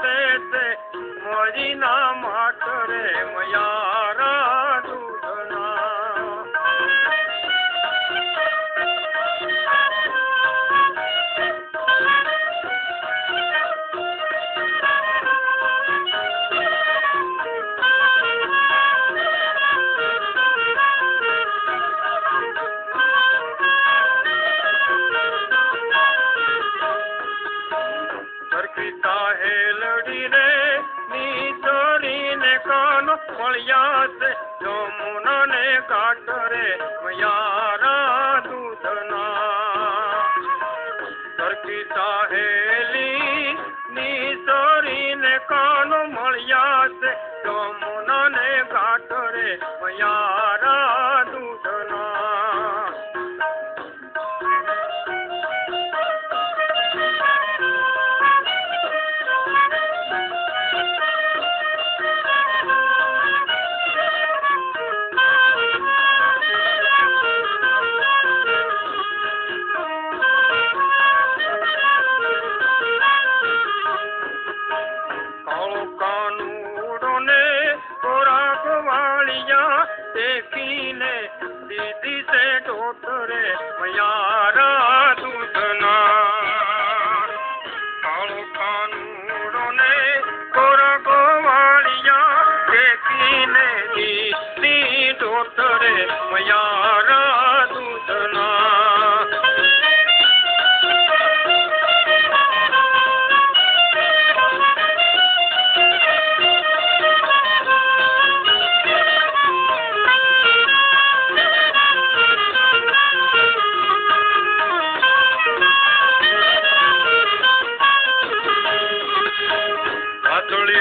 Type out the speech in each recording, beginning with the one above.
આવે છે મોજીના માટ રે મયારા દૂધના મળ્યા છે જમુના ને કાંઠ રે મયારા દૂધના સરખી સાહેલી ની સોરી ને કાનો મળ્યા છે જમુના ને કાંઠ રે મયારા દૂધના देखीने दीदी से डोटरे मयारा दूधना कालो कानूड़ो ने कोरा गोवालिया देखीने दीदी डोटरे मयारा दूधना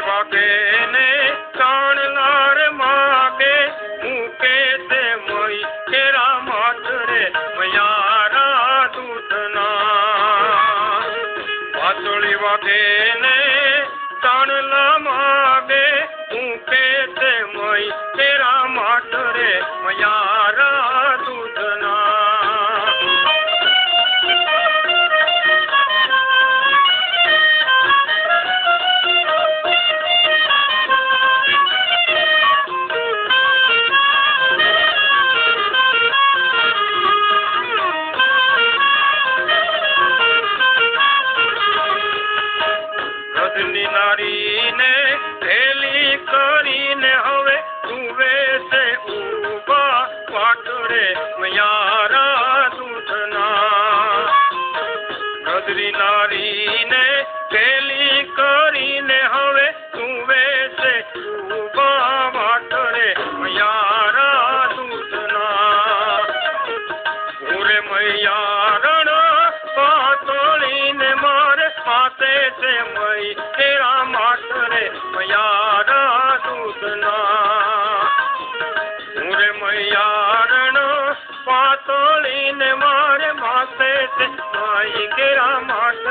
वागे ने कान लार मागे मुके से मई केरा माट रे मयारा दूधना वातोली वागे ने कान ला मागे मुके से मई केरा माट रे मयारा दूधना नारी ने थेली करीने हवे तुवे से उबा पाटरे मयारा दूधना गदरी नारी ने थेली करीने हवे तुवे से उबा पाटरे मयारा दूधना पूरे मयारण पातोली ने मारे माते से मई तेरा माट रे मयारा दूधना पूरे मयारण पातोली ने मारे माते से मई तेरा माट